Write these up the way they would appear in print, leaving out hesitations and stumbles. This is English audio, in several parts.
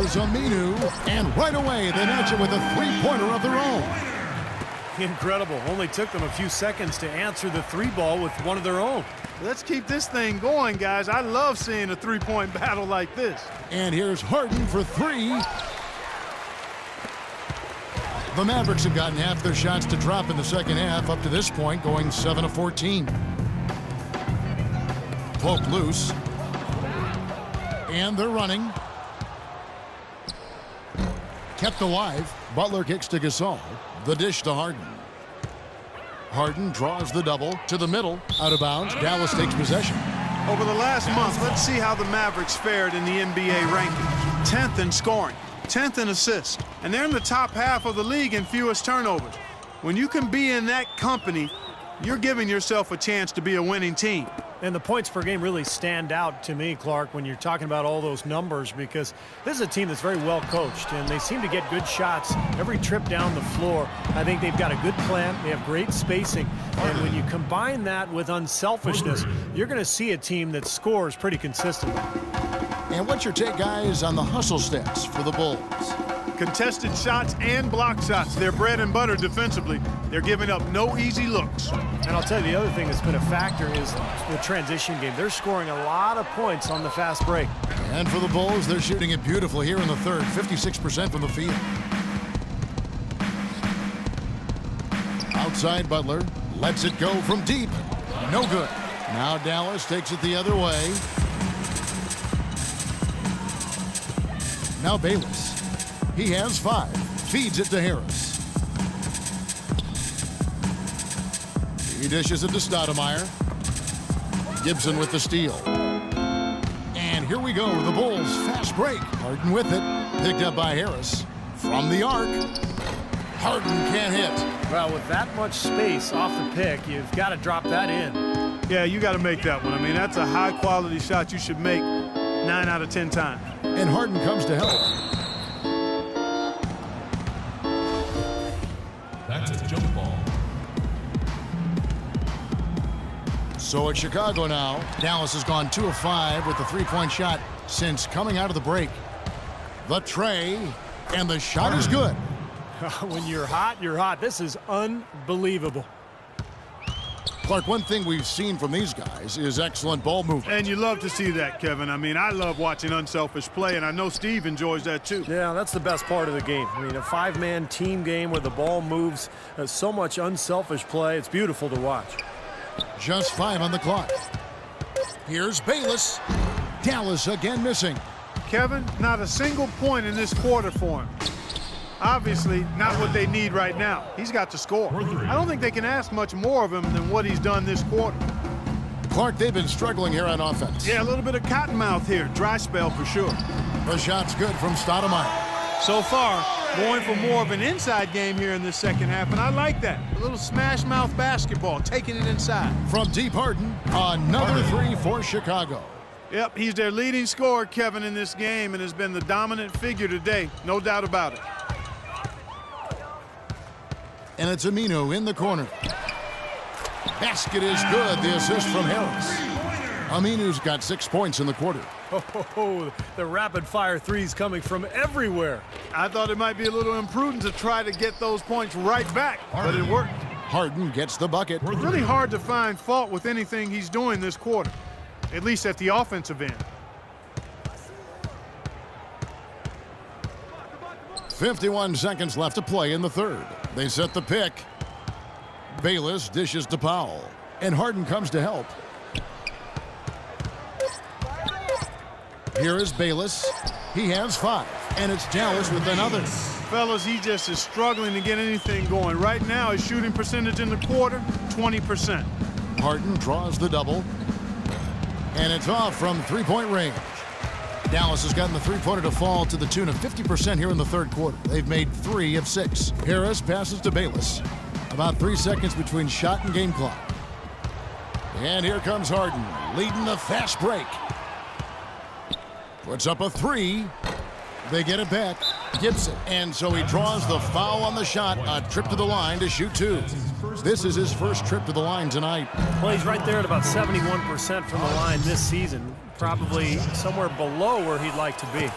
goes Aminu, and right away they match it with a three-pointer of their own. Incredible. Only took them a few seconds to answer the three ball with one of their own. Let's keep this thing going, guys. I love seeing a three-point battle like this. And here's Harden for three. The Mavericks have gotten half their shots to drop in the second half up to this point, going 7 of 14. Poke loose. And they're running. Kept alive. Butler kicks to Gasol. The dish to Harden. Harden draws the double to the middle. Out of bounds. Dallas takes possession. Over the last month, let's see how the Mavericks fared in the NBA rankings. 10th in scoring, 10th in assists, and they're in the top half of the league in fewest turnovers. When you can be in that company, you're giving yourself a chance to be a winning team. And the points per game really stand out to me, Clark, when you're talking about all those numbers, because this is a team that's very well coached, and they seem to get good shots every trip down the floor. I think they've got a good plan. They have great spacing. And when you combine that with unselfishness, you're going to see a team that scores pretty consistently. And what's your take, guys, on the hustle stats for the Bulls? Contested shots and block shots. They're bread and butter defensively. They're giving up no easy looks. And I'll tell you, the other thing that's been a factor is the transition game. They're scoring a lot of points on the fast break. And for the Bulls, they're shooting it beautiful here in the third, 56% from the field. Outside Butler, lets it go from deep. No good. Now Dallas takes it the other way. Now Bayless. He has 5. Feeds it to Harris. He dishes it to Stoudemire. Gibson with the steal. And here we go. The Bulls fast break. Harden with it. Picked up by Harris. From the arc. Harden can't hit. Well, with that much space off the pick, you've got to drop that in. Yeah, you got to make that one. I mean, that's a high-quality shot you should make 9 out of 10 times. And Harden comes to help. That's a jump ball. So it's Chicago now. Dallas has gone 2 of 5 with the three-point shot since coming out of the break. The tray, and the shot is good. When you're hot, you're hot. This is unbelievable. Clark, one thing we've seen from these guys is excellent ball movement. And you love to see that, Kevin. I mean, I love watching unselfish play, and I know Steve enjoys that too. Yeah, that's the best part of the game. I mean, a 5-man team game where the ball moves, so much unselfish play. It's beautiful to watch. Just 5 on the clock. Here's Bayless. Dallas again missing. Kevin, not a single point in this quarter for him. Obviously, not what they need right now. He's got to score. I don't think they can ask much more of him than what he's done this quarter. Clark, they've been struggling here on offense. Yeah, a little bit of cottonmouth here. Dry spell for sure. The shot's good from Stoudemire. So far, going for more of an inside game here in this second half, and I like that. A little smash mouth basketball, taking it inside. From deep Harden, another 3 for Chicago. Yep, he's their leading scorer, Kevin, in this game, and has been the dominant figure today. No doubt about it. And it's Aminu in the corner. Basket is good. The assist from Harris. Aminu's got 6 points in the quarter. Oh, the rapid-fire threes coming from everywhere. I thought it might be a little imprudent to try to get those points right back, but it worked. Harden gets the bucket. It's really hard to find fault with anything he's doing this quarter, at least at the offensive end. 51 seconds left to play in the third. They set the pick. Bayless dishes to Powell. And Harden comes to help. Here is Bayless. He has 5. And it's Dallas with another. Fellas, he just is struggling to get anything going. Right now, his shooting percentage in the quarter, 20%. Harden draws the double. And it's off from three-point range. Dallas has gotten the three-pointer to fall to the tune of 50% here in the third quarter. They've made 3 of 6. Harris passes to Bayless. About 3 seconds between shot and game clock. And here comes Harden, leading the fast break. Puts up a 3. They get it back. Gibson. And so he draws the foul on the shot. A trip to the line to shoot 2. This is his first trip to the line tonight. Well, he's right there at about 71% from the line this season. Probably somewhere below where he'd like to be.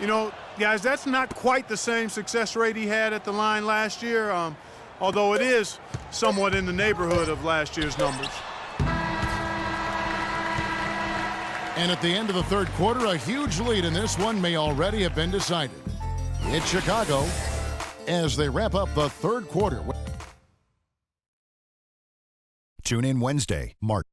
You know, guys, that's not quite the same success rate he had at the line last year, although it is somewhat in the neighborhood of last year's numbers. And at the end of the third quarter, a huge lead in this one may already have been decided. It's Chicago as they wrap up the third quarter. Tune in Wednesday, March.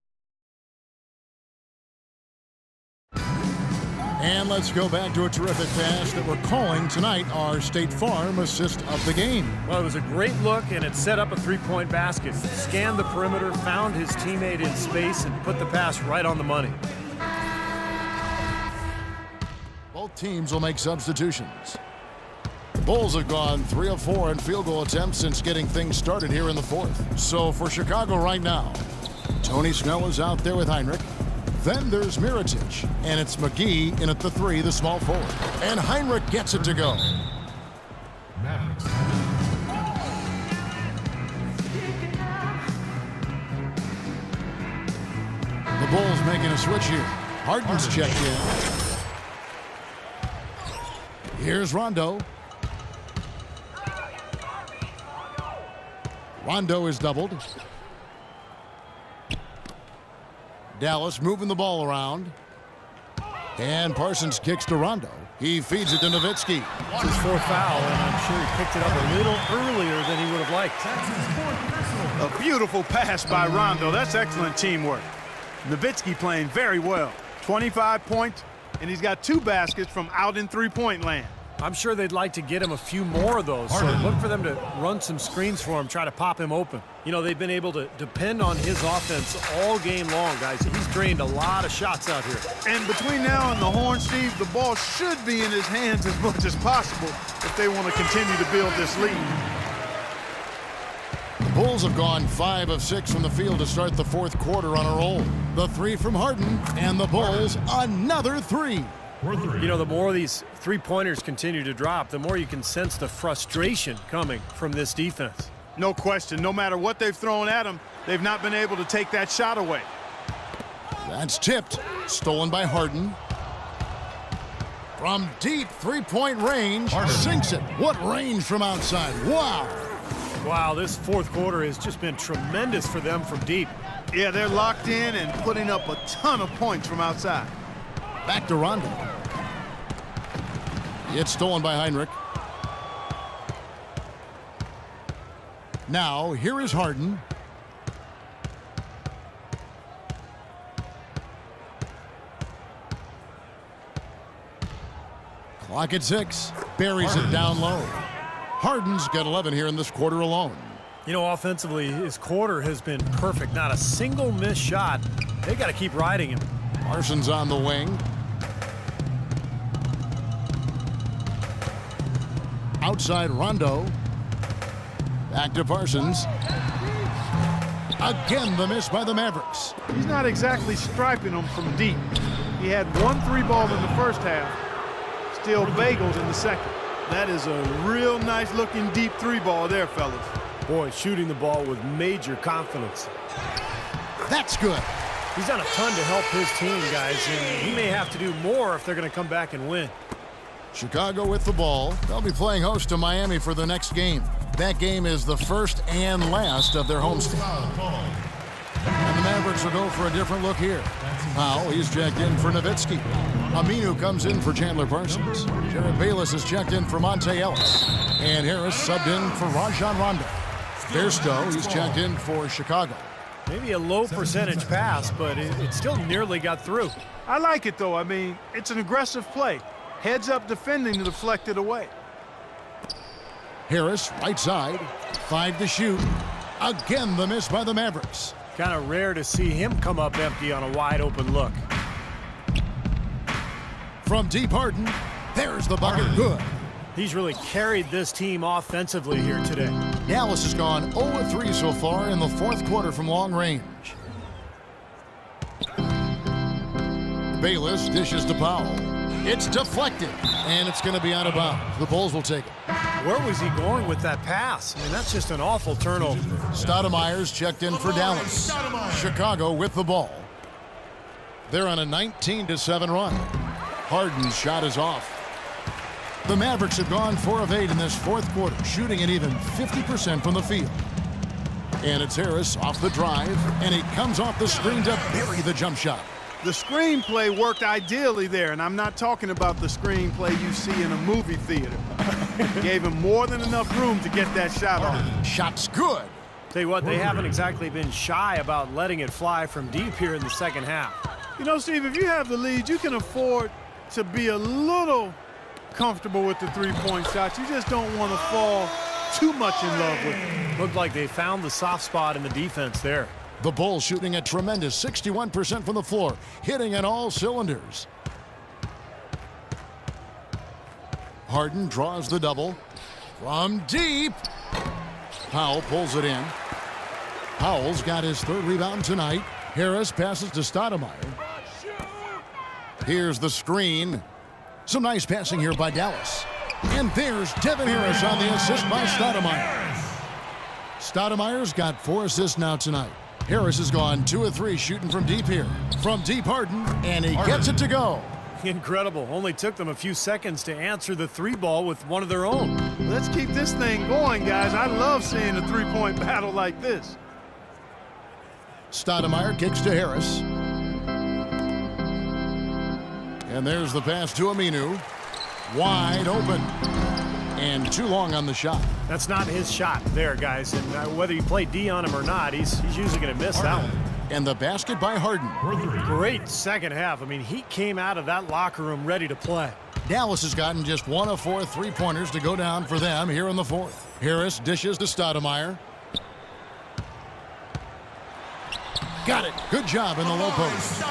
And let's go back to a terrific pass that we're calling tonight our State Farm assist of the game. Well, it was a great look, and it set up a three-point basket. Scanned the perimeter, found his teammate in space, and put the pass right on the money. Both teams will make substitutions. The Bulls have gone 3 of 4 in field goal attempts since getting things started here in the fourth. So for Chicago right now, Tony Snell is out there with Heinrich. Then there's Mirotic, and it's McGee in at the 3, the small forward. And Heinrich gets it to go. The Bulls making a switch here. Harden's checked in. Here's Rondo. Rondo is doubled. Dallas moving the ball around. And Parsons kicks to Rondo. He feeds it to Nowitzki. It's his fourth foul, and I'm sure he picked it up a little earlier than he would have liked. A beautiful pass by Rondo. That's excellent teamwork. Nowitzki playing very well. 25 points, and he's got 2 baskets from out in three-point land. I'm sure they'd like to get him a few more of those, so look for them to run some screens for him, try to pop him open. You know, they've been able to depend on his offense all game long, guys. He's drained a lot of shots out here. And between now and the horn, Steve, the ball should be in his hands as much as possible if they want to continue to build this lead. The Bulls have gone 5 of 6 from the field to start the fourth quarter on a roll. The 3 from Harden, and the Bulls another 3. You know, the more these three-pointers continue to drop, the more you can sense the frustration coming from this defense. No question. No matter what they've thrown at them, they've not been able to take that shot away. That's tipped. Stolen by Harden. From deep three-point range, sinks it. What range from outside. Wow. Wow, this fourth quarter has just been tremendous for them from deep. Yeah, they're locked in and putting up a ton of points from outside. Back to Rondo. It's stolen by Heinrich. Now, here is Harden. Clock at 6. Buries it down low. Harden's got 11 here in this quarter alone. You know, offensively, his quarter has been perfect. Not a single missed shot. They got to keep riding him. Parsons on the wing. Outside Rondo. Back to Parsons. Again, the miss by the Mavericks. He's not exactly striping them from deep. He had 1 3 ball in the first half. Still bagels in the second. That is a real nice looking deep 3 ball there, fellas. Boy, shooting the ball with major confidence. That's good. He's done a ton to help his team, guys, and he may have to do more if they're going to come back and win. Chicago with the ball. They'll be playing host to Miami for the next game. That game is the first and last of their homestand. And the Mavericks will go for a different look here. Powell, he's checked in for Nowitzki. Aminu comes in for Chandler Parsons. Jared Bayless is checked in for Monte Ellis. And Harris subbed in for Rajon Rondo. Bairstow, he's checked in for Chicago. Maybe a low percentage pass, but it still nearly got through. I like it, though. I mean, it's an aggressive play. Heads up defending to deflect it away. Harris, right side. 5 to shoot. Again, the miss by the Mavericks. Kind of rare to see him come up empty on a wide open look. From deep Harden, there's the bucket. Good. He's really carried this team offensively here today. Dallas has gone 0-3 so far in the fourth quarter from long range. Bayless dishes to Powell. It's deflected, and it's going to be out of bounds. The Bulls will take it. Where was he going with that pass? I mean, that's just an awful turnover. Stoudemire's checked in for Dallas. Chicago with the ball. They're on a 19-7 run. Harden's shot is off. The Mavericks have gone 4 of 8 in this fourth quarter, shooting at even 50% from the field. And it's Harris off the drive, and he comes off the screen to bury the jump shot. The screenplay worked ideally there, and I'm not talking about the screenplay you see in a movie theater. Gave him more than enough room to get that shot off. Shot's good. Tell you what, they haven't exactly been shy about letting it fly from deep here in the second half. You know, Steve, if you have the lead, you can afford to be a little comfortable with the three-point shots. You just don't want to fall too much in love with it. Looked like they found the soft spot in the defense there. The Bulls shooting a tremendous 61% from the floor, hitting on all cylinders. Harden draws the double from deep. Powell pulls it in. Powell's got his third rebound tonight. Harris passes to Stoudemire. Here's the screen. Some nice passing here by Dallas. And there's Devin Harris on the assist by Stoudemire. Stoudemire's got 4 assists now tonight. Harris has gone 2 of 3 shooting from deep here. From deep, Harden, and he gets it to go. Incredible. Only took them a few seconds to answer the 3 ball with one of their own. Let's keep this thing going, guys. I love seeing a three-point battle like this. Stoudemire kicks to Harris. And there's the pass to Aminu. Wide open. And too long on the shot. That's not his shot there, guys. And whether you play D on him or not, he's usually going to miss that one. And the basket by Harden. Great second half. I mean, he came out of that locker room ready to play. Dallas has gotten just 1 of 4 3-pointers to go down for them here in the fourth. Harris dishes to Stoudemire. Got it. Good job in the low post.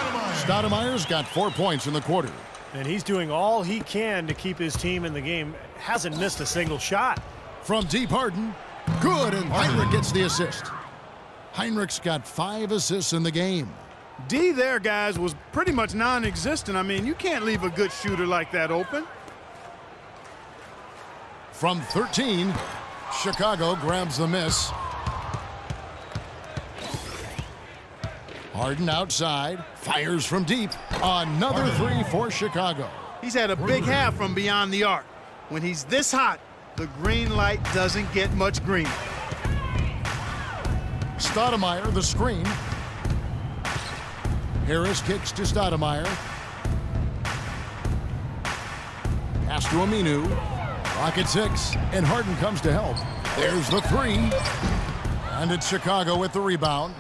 Stoudemire's got 4 points in the quarter. And he's doing all he can to keep his team in the game. Hasn't missed a single shot. From deep, Harden. Good, and Heinrich gets the assist. Heinrich's got 5 assists in the game. D there, guys, was pretty much non-existent. I mean, you can't leave a good shooter like that open. From 13, Chicago grabs the miss. Harden outside, fires from deep. Another 3 for Chicago. He's had a big half from beyond the arc. When he's this hot, the green light doesn't get much greener. Stoudemire, the screen. Harris kicks to Stoudemire. Pass to Aminu. Clock at 6, and Harden comes to help. There's the 3. And it's Chicago with the rebound.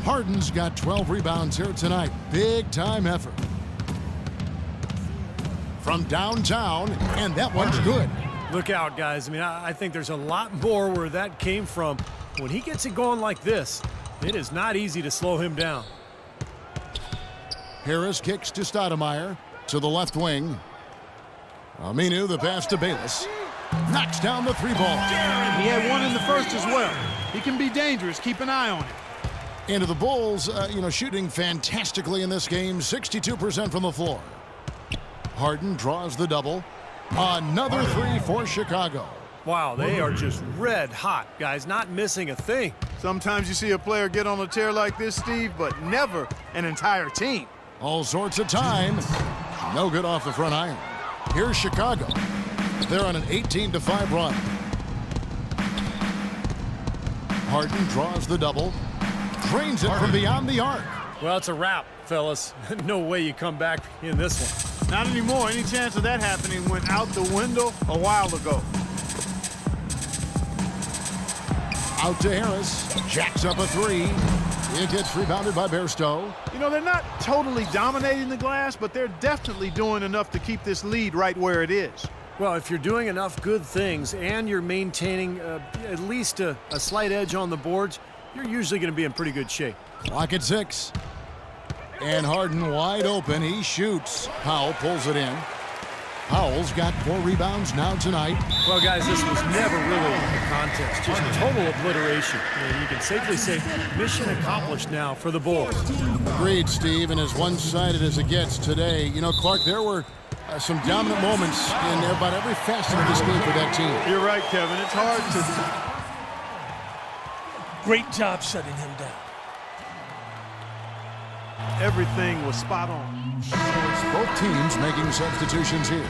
Harden's got 12 rebounds here tonight. Big time effort. From downtown, and that one's good. Look out, guys. I mean, I think there's a lot more where that came from. When he gets it going like this, it is not easy to slow him down. Harris kicks to Stoudemire to the left wing. Aminu, the pass to Bayless. Knocks down the 3 ball. He had one in the first as well. He can be dangerous. Keep an eye on him. Into the Bulls, shooting fantastically in this game. 62% from the floor. Harden draws the double. Another 3 for Chicago. Wow, they are just red hot, guys, not missing a thing. Sometimes you see a player get on a tear like this, Steve, but never an entire team. All sorts of time. No good off the front iron. Here's Chicago. They're on an 18-5 run. Harden draws the double. Drains it from beyond the arc. Well, it's a wrap, fellas. No way you come back in this one. Not anymore. Any chance of that happening went out the window a while ago. Out to Harris. Jacks up a 3. It gets rebounded by Bairstow. You know, they're not totally dominating the glass, but they're definitely doing enough to keep this lead right where it is. Well, if you're doing enough good things and you're maintaining at least a slight edge on the boards, you're usually going to be in pretty good shape. Clock at 6. And Harden wide open. He shoots. Powell pulls it in. Powell's got 4 rebounds now tonight. Well, guys, this was never really a contest. Just total obliteration. And you can safely say mission accomplished now for the Bulls. Agreed, Steve, and as one-sided as it gets today. You know, Clark, there were some dominant moments in about every facet of this game for that team. You're right, Kevin. It's hard to... Great job shutting him down. Everything was spot on. So it's both teams making substitutions here.